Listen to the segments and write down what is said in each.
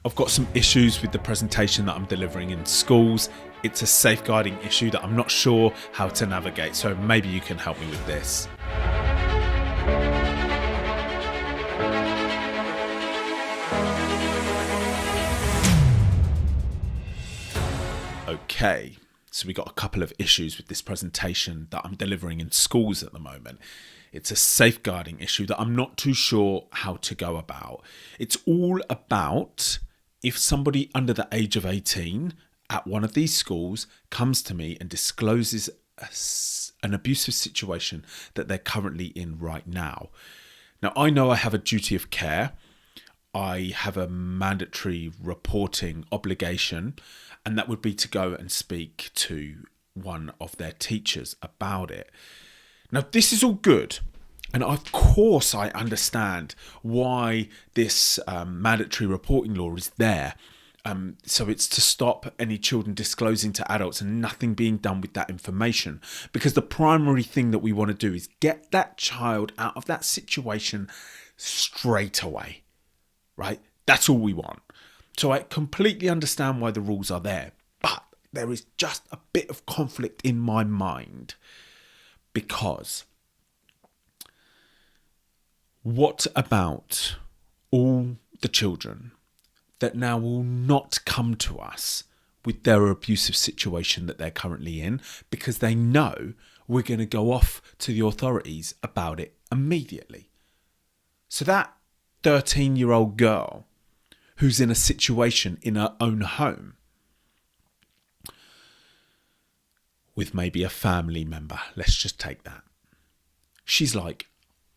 I've got some issues with the presentation that I'm delivering in schools. It's a safeguarding issue that I'm not sure how to navigate, so maybe you can help me with this. Okay, so we got a couple of issues with this presentation that I'm delivering in schools at the moment. It's a safeguarding issue that I'm not too sure how to go about. It's all about if somebody under the age of 18 at one of these schools comes to me and discloses an abusive situation that they're currently in right now. Now, I know I have a duty of care. I have a mandatory reporting obligation, and that would be to go and speak to one of their teachers about it. Now, this is all good. And of course, I understand why this mandatory reporting law is there. So it's to stop any children disclosing to adults and nothing being done with that information. Because the primary thing that we want to do is get that child out of that situation straight away, right? That's all we want. So I completely understand why the rules are there. But there is just a bit of conflict in my mind. Because what about all the children that now will not come to us with their abusive situation that they're currently in because they know we're going to go off to the authorities about it immediately? So that 13-year-old girl who's in a situation in her own home with maybe a family member, let's just take that. She's like,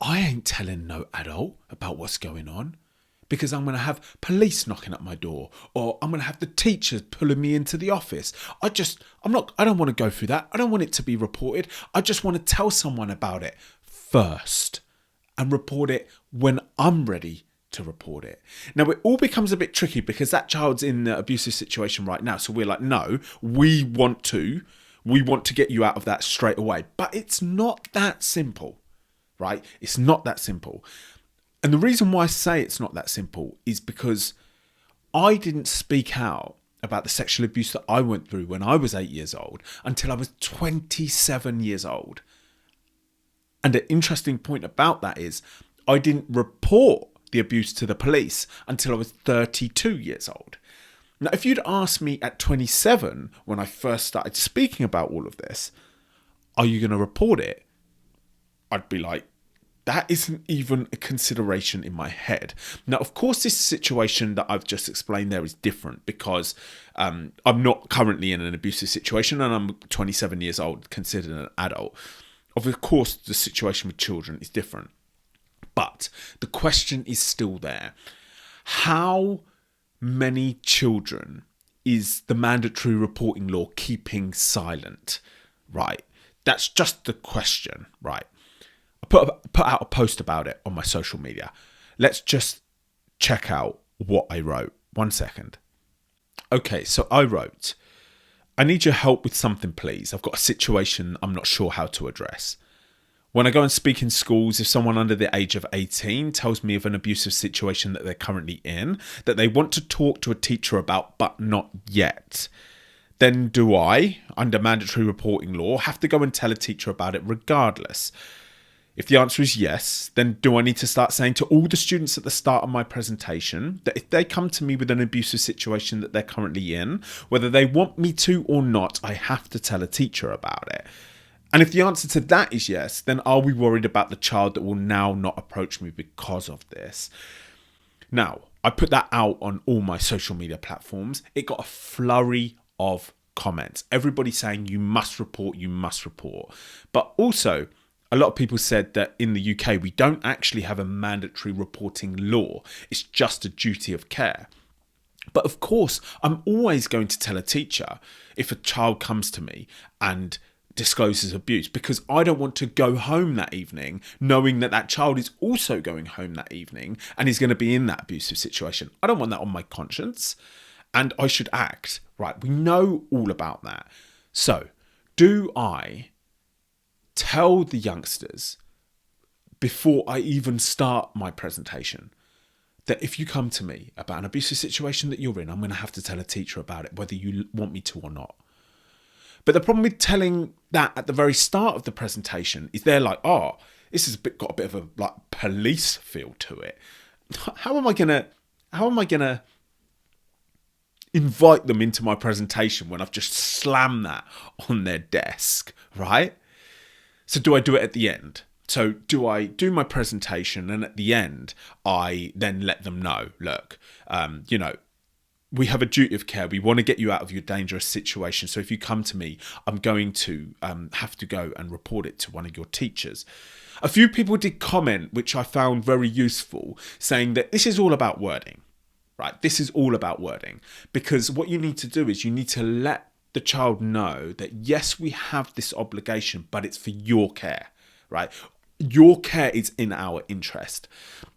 I ain't telling no adult about what's going on because I'm going to have police knocking at my door or I'm going to have the teachers pulling me into the office. I don't want to go through that. I don't want it to be reported. I just want to tell someone about it first and report it when I'm ready to report it. Now, it all becomes a bit tricky because that child's in the abusive situation right now. So we're like, no, we want to get you out of that straight away. But it's not that simple. Right? It's not that simple. And the reason why I say it's not that simple is because I didn't speak out about the sexual abuse that I went through when I was 8 years old until I was 27 years old. And an interesting point about that is I didn't report the abuse to the police until I was 32 years old. Now, if you'd asked me at 27 when I first started speaking about all of this, are you going to report it? I'd be like, that isn't even a consideration in my head. Now, of course, this situation that I've just explained there is different because I'm not currently in an abusive situation and I'm 27 years old, considered an adult. Of course, the situation with children is different. But the question is still there. How many children is the mandatory reporting law keeping silent? Right. That's just the question, right? I put out a post about it on my social media. Let's just check out what I wrote. 1 second. Okay, so I wrote, I need your help with something, please. I've got a situation I'm not sure how to address. When I go and speak in schools, if someone under the age of 18 tells me of an abusive situation that they're currently in, that they want to talk to a teacher about, but not yet, then do I, under mandatory reporting law, have to go and tell a teacher about it regardless? If the answer is yes, then do I need to start saying to all the students at the start of my presentation that if they come to me with an abusive situation that they're currently in, whether they want me to or not, I have to tell a teacher about it? And if the answer to that is yes, then are we worried about the child that will now not approach me because of this? Now, I put that out on all my social media platforms. It got a flurry of comments. Everybody saying you must report, you must report. But also, a lot of people said that in the UK, we don't actually have a mandatory reporting law. It's just a duty of care. But of course, I'm always going to tell a teacher if a child comes to me and discloses abuse, because I don't want to go home that evening knowing that that child is also going home that evening and is going to be in that abusive situation. I don't want that on my conscience, and I should act. Right, we know all about that. So, do I tell the youngsters before I even start my presentation that if you come to me about an abusive situation that you're in, I'm going to have to tell a teacher about it, whether you want me to or not. But the problem with telling that at the very start of the presentation is they're like, oh, this has got a bit of a like police feel to it. How am I gonna invite them into my presentation when I've just slammed that on their desk, right? So do I do it at the end? So do I do my presentation and at the end I then let them know, look, we have a duty of care. We want to get you out of your dangerous situation. So if you come to me, I'm going to have to go and report it to one of your teachers. A few people did comment, which I found very useful, saying that this is all about wording, right? This is all about wording, because what you need to do is you need to let the child know that, yes, we have this obligation, but it's for your care, right? Your care is in our interest.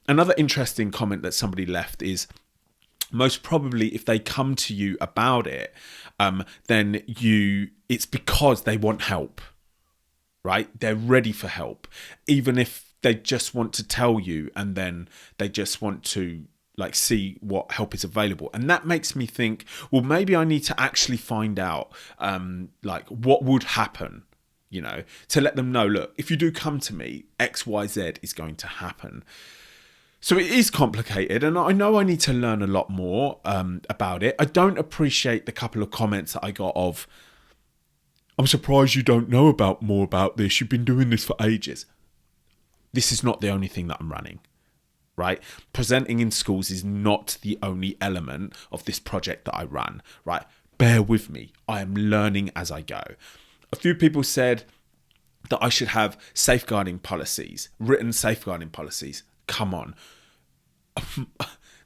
Another interesting comment that somebody left is, most probably if they come to you about it, then it's because they want help, right? They're ready for help, even if they just want to tell you and then they just want to like see what help is available. And that makes me think, well, maybe I need to actually find out like what would happen, to let them know, look, if you do come to me, X, Y, Z is going to happen. So it is complicated, and I know I need to learn a lot more about it. I don't appreciate the couple of comments that I got of, I'm surprised you don't know more about this. You've been doing this for ages. This is not the only thing that I'm running, right? Presenting in schools is not the only element of this project that I run, right? Bear with me. I am learning as I go. A few people said that I should have safeguarding policies, written safeguarding policies. Come on.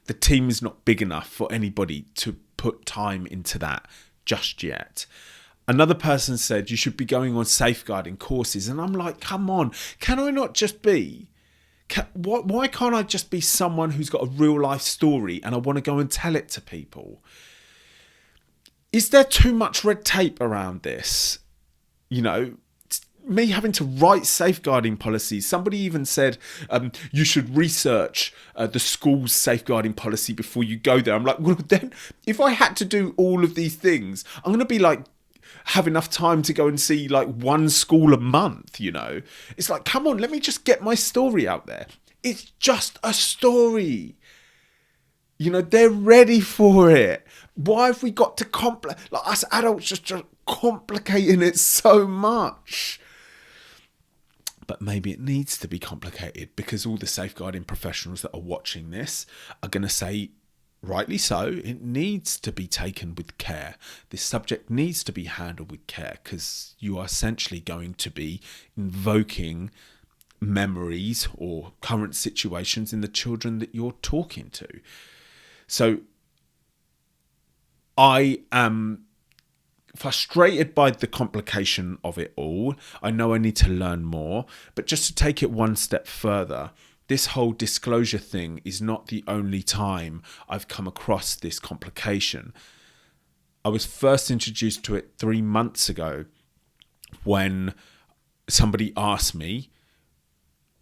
The team is not big enough for anybody to put time into that just yet. Another person said you should be going on safeguarding courses. And I'm like, come on, can I not just be? Why can't I just be someone who's got a real life story and I want to go and tell it to people? Is there too much red tape around this? Me having to write safeguarding policies. Somebody even said you should research the school's safeguarding policy before you go there. I'm like, well, then if I had to do all of these things, I'm going to be like, have enough time to go and see like one school a month, It's like, come on, let me just get my story out there. It's just a story. They're ready for it. Why have we got to like us adults just complicating it so much? But maybe it needs to be complicated because all the safeguarding professionals that are watching this are going to say, rightly so, it needs to be taken with care. This subject needs to be handled with care because you are essentially going to be invoking memories or current situations in the children that you're talking to. So I am frustrated by the complication of it all. I know I need to learn more, but just to take it one step further, this whole disclosure thing is not the only time I've come across this complication. I was first introduced to it 3 months ago when somebody asked me,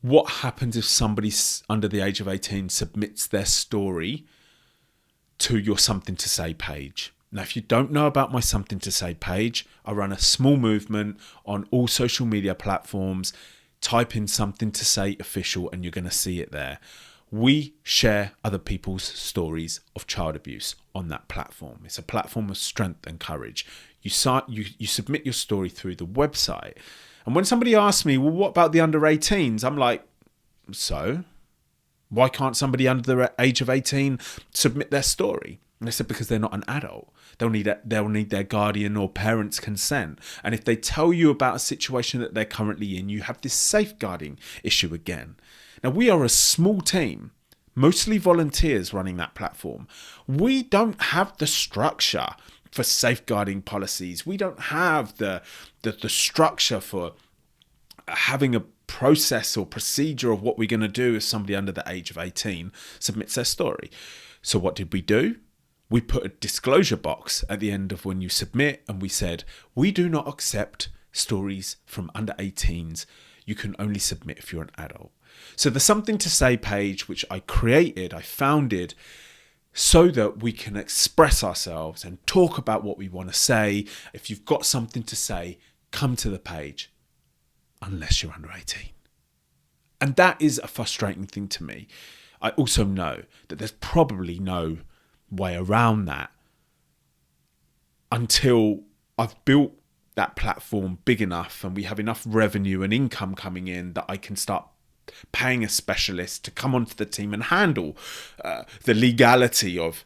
what happens if somebody under the age of 18 submits their story to your Something to Say page? Now, if you don't know about my Something to Say page, I run a small movement on all social media platforms. Type in Something to Say official and you're going to see it there. We share other people's stories of child abuse on that platform. It's a platform of strength and courage. You submit your story through the website. And when somebody asks me, well, what about the under 18s? I'm like, so? Why can't somebody under the age of 18 submit their story? And they said, because they're not an adult. They'll need their guardian or parents' consent. And if they tell you about a situation that they're currently in, you have this safeguarding issue again. Now, we are a small team, mostly volunteers running that platform. We don't have the structure for safeguarding policies. We don't have the structure for having a process or procedure of what we're going to do if somebody under the age of 18 submits their story. So what did we do? We put a disclosure box at the end of when you submit, and we said, we do not accept stories from under 18s. You can only submit if you're an adult. So the Something to Say page, which I founded so that we can express ourselves and talk about what we want to say. If you've got something to say, come to the page, unless you're under 18. And that is a frustrating thing to me. I also know that there's probably no way around that until I've built that platform big enough and we have enough revenue and income coming in that I can start paying a specialist to come onto the team and handle the legality of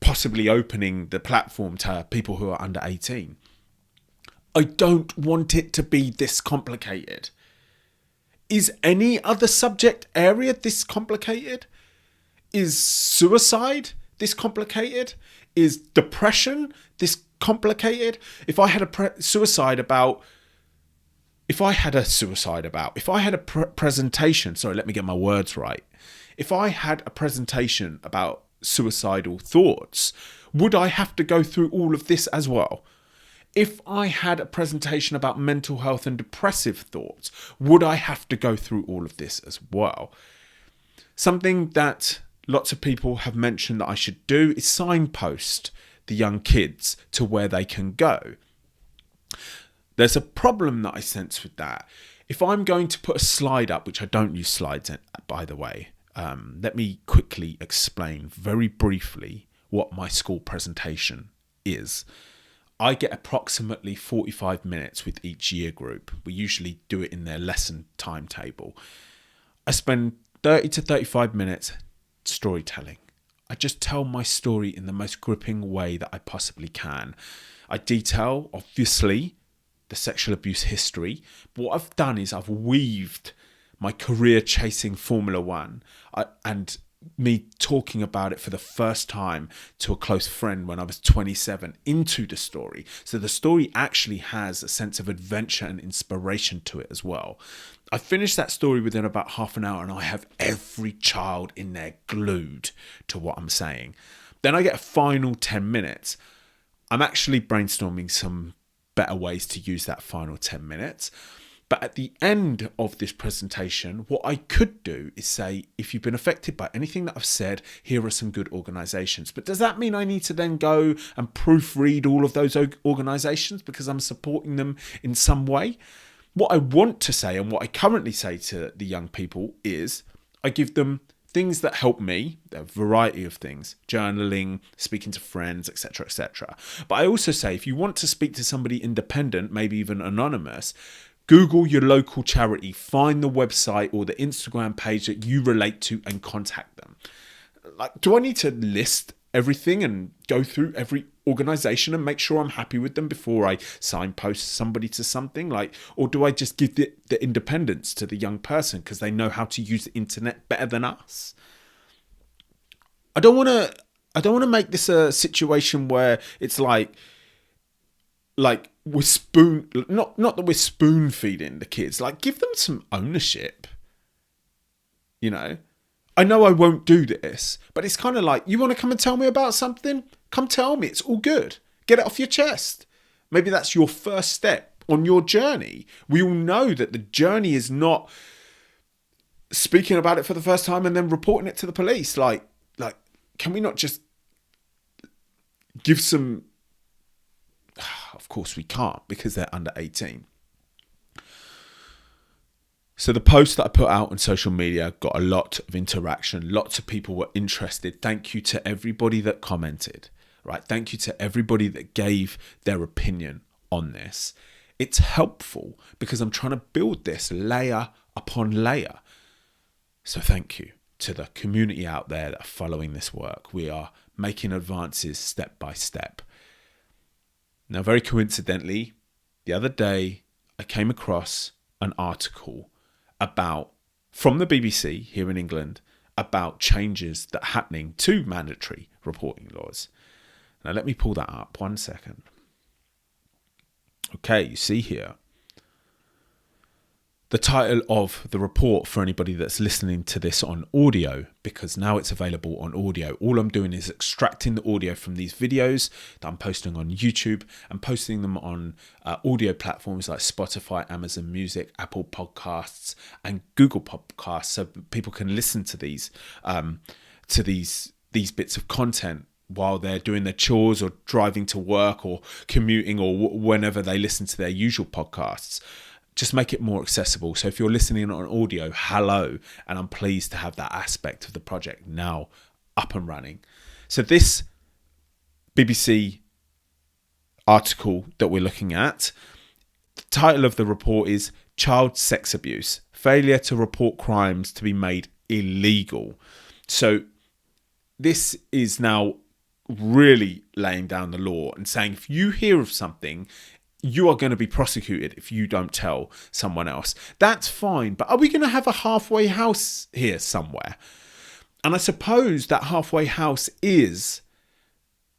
possibly opening the platform to people who are under 18. I don't want it to be this complicated. Is any other subject area this complicated? Is suicide this complicated? Is depression this complicated? If I had a presentation, sorry, let me get my words right. If I had a presentation about suicidal thoughts, would I have to go through all of this as well? If I had a presentation about mental health and depressive thoughts, would I have to go through all of this as well? Something that lots of people have mentioned that I should do is signpost the young kids to where they can go. There's a problem that I sense with that. If I'm going to put a slide up, which I don't use slides, by the way, let me quickly explain very briefly what my school presentation is. I get approximately 45 minutes with each year group. We usually do it in their lesson timetable. I spend 30 to 35 minutes storytelling. I just tell my story in the most gripping way that I possibly can. I detail, obviously, the sexual abuse history. But what I've done is I've weaved my career chasing Formula One and me talking about it for the first time to a close friend when I was 27 into the story. So the story actually has a sense of adventure and inspiration to it as well. I finished that story within about half an hour and I have every child in there glued to what I'm saying. Then I get a final 10 minutes. I'm actually brainstorming some better ways to use that final 10 minutes. But at the end of this presentation, what I could do is say, if you've been affected by anything that I've said, here are some good organisations. But does that mean I need to then go and proofread all of those organisations because I'm supporting them in some way? What I want to say and what I currently say to the young people is I give them things that help me, a variety of things, journaling, speaking to friends, etc., etc. But I also say if you want to speak to somebody independent, maybe even anonymous, Google your local charity, find the website or the Instagram page that you relate to and contact them. Like, do I need to list everything and go through every organisation and make sure I'm happy with them before I signpost somebody to something? Or do I just give the independence to the young person because they know how to use the internet better than us? I don't want to make this a situation where it's like we're not that we're spoon feeding the kids. Like, give them some ownership. You know, I know I won't do this, but it's kind of like, you want to come and tell me about something? Come tell me. It's all good. Get it off your chest. Maybe that's your first step on your journey. We all know that the journey is not speaking about it for the first time and then reporting it to the police. Like, can we not just give some... Of course we can't because they're under 18. So the post that I put out on social media got a lot of interaction. Lots of people were interested. Thank you to everybody that commented, right? Thank you to everybody that gave their opinion on this. It's helpful because I'm trying to build this layer upon layer. So thank you to the community out there that are following this work. We are making advances step by step. Now, very coincidentally, the other day I came across an article from the BBC here in England about changes that are happening to mandatory reporting laws. Now, let me pull that up 1 second. Okay, you see here. the title of the report for anybody that's listening to this on audio, because now it's available on audio. All I'm doing is extracting the audio from these videos that I'm posting on YouTube and posting them on audio platforms like Spotify, Amazon Music, Apple Podcasts, and Google Podcasts, so people can listen to these bits of content while they're doing their chores or driving to work or commuting or whenever they listen to their usual podcasts. Just make it more accessible. So if you're listening on audio, hello, and I'm pleased to have that aspect of the project now up and running. So this BBC article that we're looking at, the title of the report is Child Sex Abuse, Failure to Report Crimes to be Made Illegal. So this is now really laying down the law and saying if you hear of something, you are going to be prosecuted if you don't tell someone else. That's fine, but are we going to have a halfway house here somewhere? And I suppose that halfway house is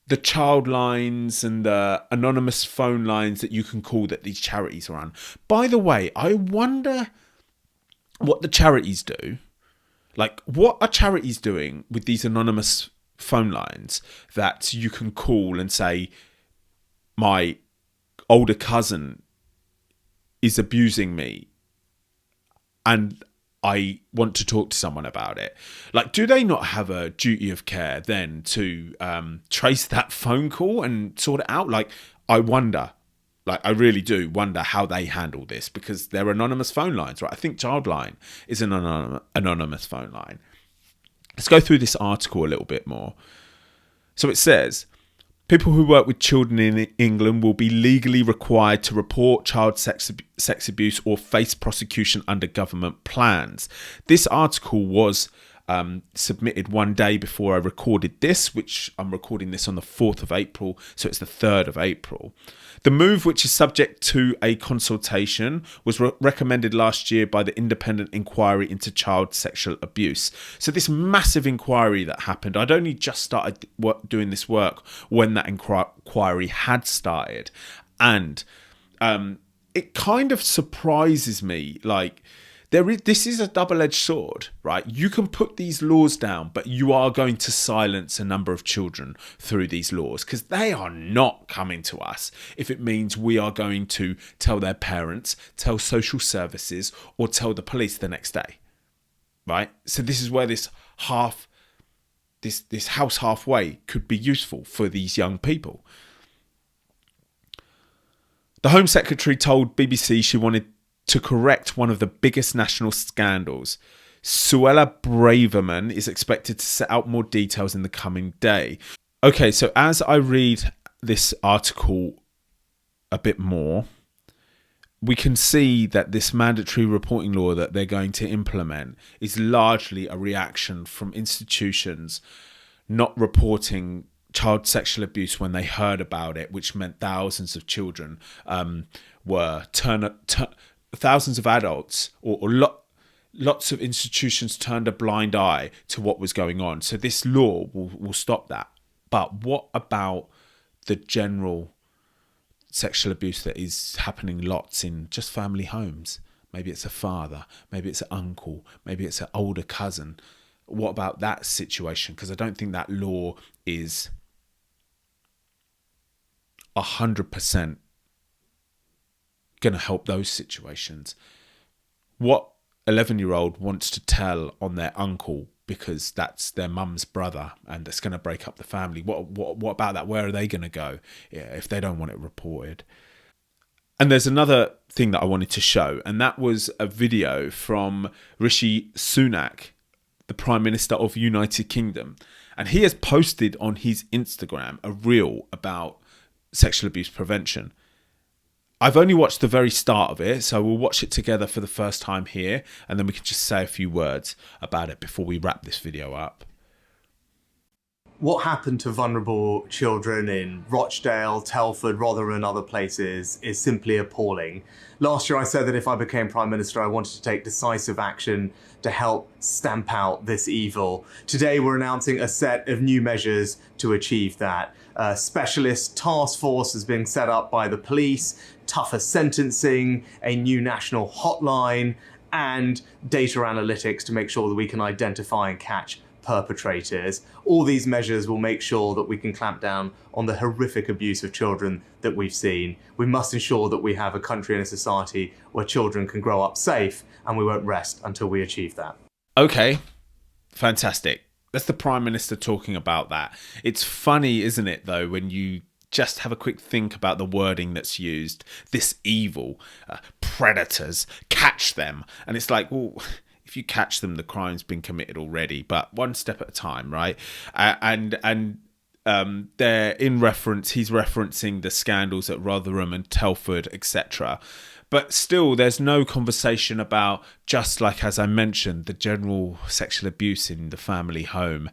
the child lines and the anonymous phone lines that you can call that these charities run. By the way, I wonder what the charities do. Like, what are charities doing with these anonymous phone lines that you can call and say, my older cousin is abusing me and I want to talk to someone about it? Like, do they not have a duty of care then to trace that phone call and sort it out? Like, I wonder, like, I really do wonder how they handle this, because they're anonymous phone lines, right? I think Childline is an anonymous phone line. Let's go through this article a little bit more. So it says, people who work with children in England will be legally required to report child sex abuse or face prosecution under government plans. This article was submitted one day before I recorded this, which I'm recording this on the 4th of April, so it's the 3rd of April. The move, which is subject to a consultation, was recommended last year by the Independent Inquiry into Child Sexual Abuse. So this massive inquiry that happened, I'd only just started doing this work when that inquiry had started. And it kind of surprises me, like, this is a double-edged sword, right? You can put these laws down, but you are going to silence a number of children through these laws, because they are not coming to us if it means we are going to tell their parents, tell social services, or tell the police the next day, right? So this is where this house halfway could be useful for these young people. The Home Secretary told BBC she wanted to correct one of the biggest national scandals. Suella Braverman is expected to set out more details in the coming day. Okay, so as I read this article a bit more, we can see that this mandatory reporting law that they're going to implement is largely a reaction from institutions not reporting child sexual abuse when they heard about it, which meant thousands of children thousands of adults or lots of institutions turned a blind eye to what was going on. So this law will stop that. But what about the general sexual abuse that is happening lots in just family homes? Maybe it's a father, maybe it's an uncle, maybe it's an older cousin. What about that situation? Because I don't think that law is 100% going to help those situations. What 11-year-old wants to tell on their uncle because that's their mum's brother and it's going to break up the family? What about that? Where are they going to go if they don't want it reported? And there's another thing that I wanted to show, and that was a video from Rishi Sunak, the Prime Minister of United Kingdom. And he has posted on his Instagram a reel about sexual abuse prevention. I've only watched the very start of it, so we'll watch it together for the first time here, and then we can just say a few words about it before we wrap this video up. What happened to vulnerable children in Rochdale, Telford, Rotherham, and other places is simply appalling. Last year, I said that if I became Prime Minister, I wanted to take decisive action to help stamp out this evil. Today, we're announcing a set of new measures to achieve that. A specialist task force is being set up by the police, tougher sentencing, a new national hotline, and data analytics to make sure that we can identify and catch perpetrators. All these measures will make sure that we can clamp down on the horrific abuse of children that we've seen. We must ensure that we have a country and a society where children can grow up safe, and we won't rest until we achieve that. Okay, fantastic. That's the Prime Minister talking about that. It's funny, isn't it, though, when you just have a quick think about the wording that's used. This evil, predators, catch them. And it's like, well, if you catch them, the crime's been committed already, but one step at a time, right? They're in reference, he's referencing the scandals at Rotherham and Telford, etc. But still, there's no conversation about, just like as I mentioned, the general sexual abuse in the family home,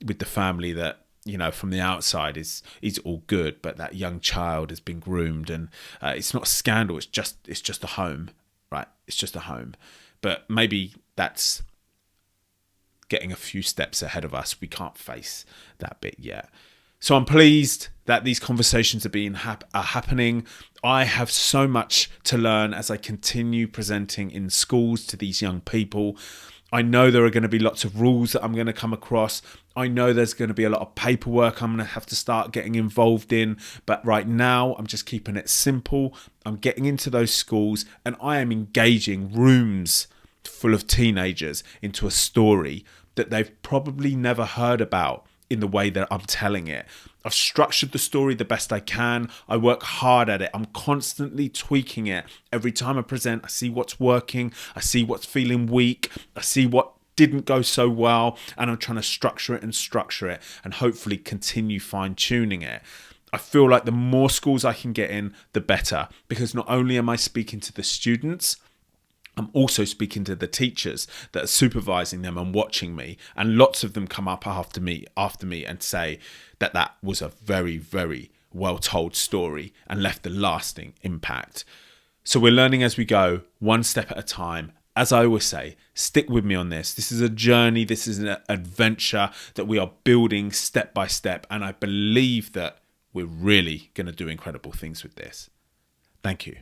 with the family that, you know, from the outside is all good, but that young child has been groomed, and it's not a scandal. It's just a home, right? It's just a home. But maybe that's getting a few steps ahead of us. We can't face that bit yet. So I'm pleased that these conversations are happening. I have so much to learn as I continue presenting in schools to these young people. I know there are going to be lots of rules that I'm going to come across. I know there's going to be a lot of paperwork I'm going to have to start getting involved in. But right now, I'm just keeping it simple. I'm getting into those schools and I am engaging rooms full of teenagers into a story that they've probably never heard about in the way that I'm telling it. I've structured the story the best I can. I work hard at it. I'm constantly tweaking it. Every time I present, I see what's working. I see what's feeling weak. I see what didn't go so well. And I'm trying to structure it and hopefully continue fine-tuning it. I feel like the more schools I can get in, the better. Because not only am I speaking to the students, I'm also speaking to the teachers that are supervising them and watching me. And lots of them come up after me and say that was a very, very well told story and left a lasting impact. So we're learning as we go, one step at a time. As I always say, stick with me on this. This is a journey. This is an adventure that we are building step by step. And I believe that we're really going to do incredible things with this. Thank you.